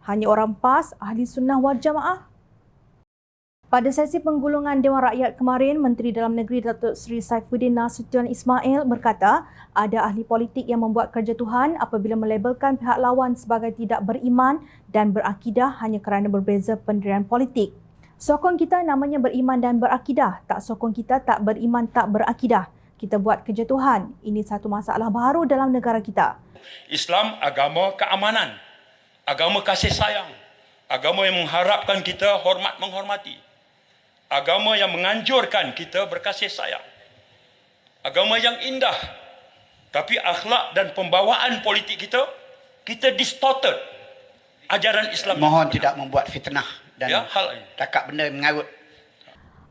hanya orang PAS, Ahli Sunnah wal Jamaah? Pada sesi penggulungan Dewan Rakyat kemarin, Menteri Dalam Negeri Datuk Seri Saifuddin Nasution Ismail berkata ada ahli politik yang membuat kerjatuhan apabila melabelkan pihak lawan sebagai tidak beriman dan berakidah hanya kerana berbeza pendirian politik. Sokong kita namanya beriman dan berakidah, tak sokong kita tak beriman tak berakidah. Kita buat kerjatuhan. Ini satu masalah baru dalam negara kita. Islam agama keamanan, agama kasih sayang, agama yang mengharapkan kita hormat menghormati, agama yang menganjurkan kita berkasih sayang, agama yang indah. Tapi akhlak dan pembawaan politik kita distorted ajaran Islam. Mohon tidak membuat fitnah dan cakap benda mengarut.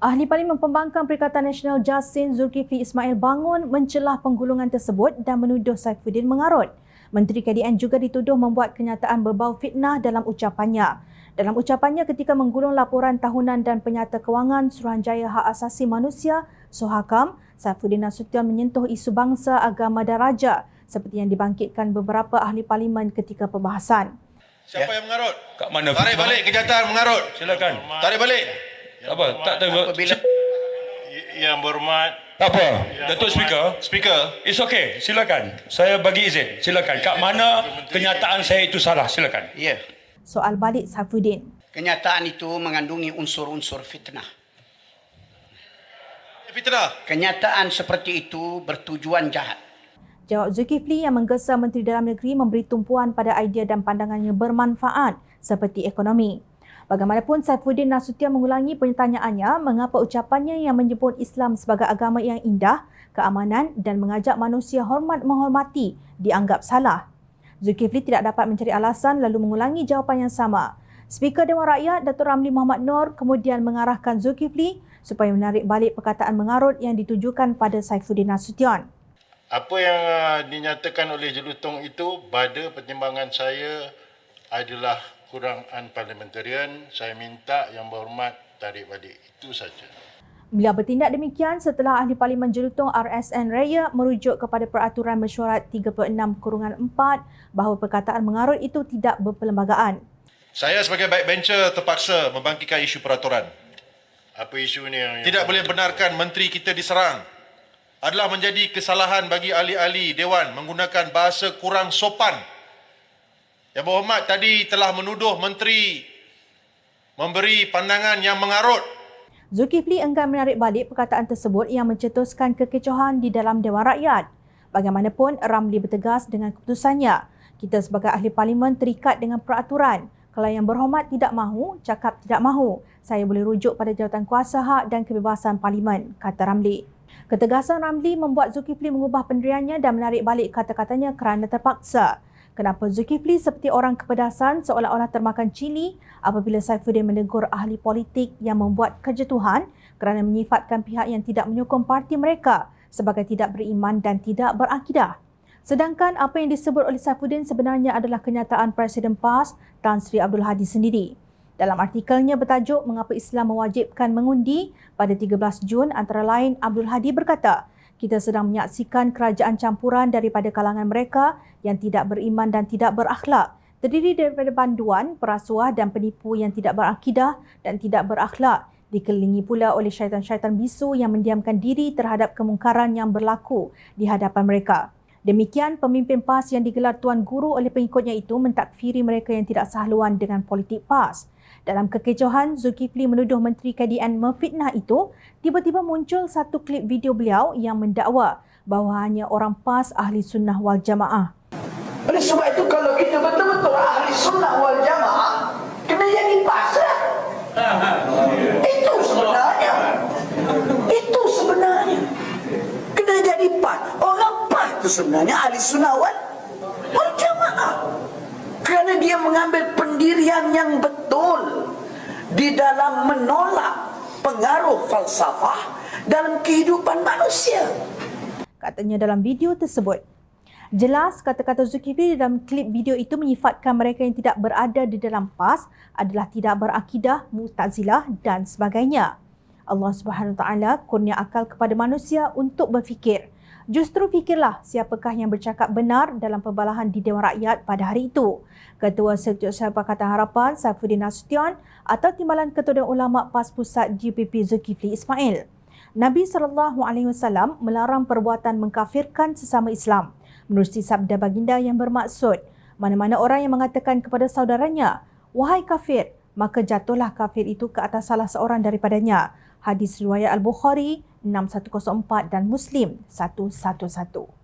Ahli Parlimen Pembangkang Perikatan Nasional Jassin Zulkifli Ismail bangun mencelah penggulungan tersebut dan menuduh Saifuddin mengarut. Menteri KDN juga dituduh membuat kenyataan berbau fitnah dalam ucapannya. Dalam ucapannya ketika menggulung laporan tahunan dan penyata kewangan Suruhanjaya Hak Asasi Manusia (SUHAKAM), Saifuddin Nasution menyentuh isu bangsa, agama dan raja seperti yang dibangkitkan beberapa ahli parlimen ketika perbahasan. Siapa yang mengarut? Kat mana? Tarik balik kenyataan mengarut. Silakan. Tarik balik. Apa? Tak tahu. Yang berhormat. Tak apa. Datuk Speaker. Speaker. It's okay. Silakan. Saya bagi izin. Silakan. Kat mana kenyataan saya itu salah? Silakan. Ya. Soal balik Saifuddin. Kenyataan itu mengandungi unsur-unsur fitnah. Fitnah. Kenyataan seperti itu bertujuan jahat. Jawab Zulkifli yang menggesa Menteri Dalam Negeri memberi tumpuan pada idea dan pandangannya bermanfaat seperti ekonomi. Bagaimanapun, Saifuddin Nasution mengulangi pertanyaannya mengapa ucapannya yang menyebut Islam sebagai agama yang indah, keamanan dan mengajak manusia hormat menghormati dianggap salah. Zulkifli tidak dapat mencari alasan lalu mengulangi jawapan yang sama. Speaker Dewan Rakyat Datuk Ramli Muhammad Noor kemudian mengarahkan Zulkifli supaya menarik balik perkataan mengarut yang ditujukan pada Saifuddin Nasution. Apa yang dinyatakan oleh Jelutong itu pada pertimbangan saya adalah kurang unparliamentarian. Saya minta yang berhormat tarik balik. Itu saja. Beliau bertindak demikian setelah Ahli Parlimen Jelutong RSN Raya merujuk kepada Peraturan Mesyuarat 36/4 bahawa perkataan mengarut itu tidak berperlembagaan. Saya sebagai backbencher terpaksa membangkitkan isu peraturan. Apa isu ni yang tidak boleh benarkan menteri kita diserang. Adalah menjadi kesalahan bagi ahli-ahli Dewan menggunakan bahasa kurang sopan. Yang berhormat tadi telah menuduh menteri memberi pandangan yang mengarut. Zulkifli enggan menarik balik perkataan tersebut yang mencetuskan kekecohan di dalam Dewan Rakyat. Bagaimanapun, Ramli bertegas dengan keputusannya. Kita sebagai ahli parlimen terikat dengan peraturan. Kalau yang berhormat tidak mahu, cakap tidak mahu. Saya boleh rujuk pada jawatan kuasa hak dan kebebasan parlimen, kata Ramli. Ketegasan Ramli membuat Zulkifli mengubah pendiriannya dan menarik balik kata-katanya kerana terpaksa. Kenapa Zulkifli seperti orang kepedasan seolah-olah termakan cili apabila Saifuddin menegur ahli politik yang membuat kerjatuhan kerana menyifatkan pihak yang tidak menyokong parti mereka sebagai tidak beriman dan tidak berakidah. Sedangkan apa yang disebut oleh Saifuddin sebenarnya adalah kenyataan Presiden PAS Tan Sri Abdul Hadi sendiri. Dalam artikelnya bertajuk Mengapa Islam Mewajibkan Mengundi pada 13 Jun antara lain Abdul Hadi berkata, kita sedang menyaksikan kerajaan campuran daripada kalangan mereka yang tidak beriman dan tidak berakhlak, terdiri daripada banduan, perasuah dan penipu yang tidak berakidah dan tidak berakhlak, dikelilingi pula oleh syaitan-syaitan bisu yang mendiamkan diri terhadap kemungkaran yang berlaku di hadapan mereka. Demikian, pemimpin PAS yang digelar Tuan Guru oleh pengikutnya itu mentakfiri mereka yang tidak sehaluan dengan politik PAS. Dalam kekecohan, Zulkifli menuduh Menteri KDN memfitnah itu, tiba-tiba muncul satu klip video beliau yang mendakwa bahawa hanya orang PAS Ahli Sunnah wal Jamaah. Oleh sebab itu, kalau kita betul-betul Ahli Sunnah wal Jamaah, kena jadi PAS lah. Itu sebenarnya. Itu sebenarnya. Kena jadi PAS. Orang PAS itu sebenarnya Ahli Sunnah wal Jamaah. Kerana dia mengambil pendirian yang betul di dalam menolak pengaruh falsafah dalam kehidupan manusia. Katanya dalam video tersebut. Jelas kata-kata Zulkifli dalam klip video itu menyifatkan mereka yang tidak berada di dalam PAS adalah tidak berakidah, Mu'tazilah dan sebagainya. Allah Subhanahu Wa Taala kurnia akal kepada manusia untuk berfikir. Justru fikirlah siapakah yang bercakap benar dalam pembalahan di Dewan Rakyat pada hari itu. Ketua Setiausaha Pakatan Harapan Saifuddin Nasution atau Timbalan Ketua Dewan Ulama PAS Pusat GPP Zulkifli Ismail. Nabi SAW melarang perbuatan mengkafirkan sesama Islam. Menerusi sabda baginda yang bermaksud, mana-mana orang yang mengatakan kepada saudaranya, "Wahai kafir," maka jatuhlah kafir itu ke atas salah seorang daripadanya. Hadis riwayat Al-Bukhari 6104 dan Muslim 111.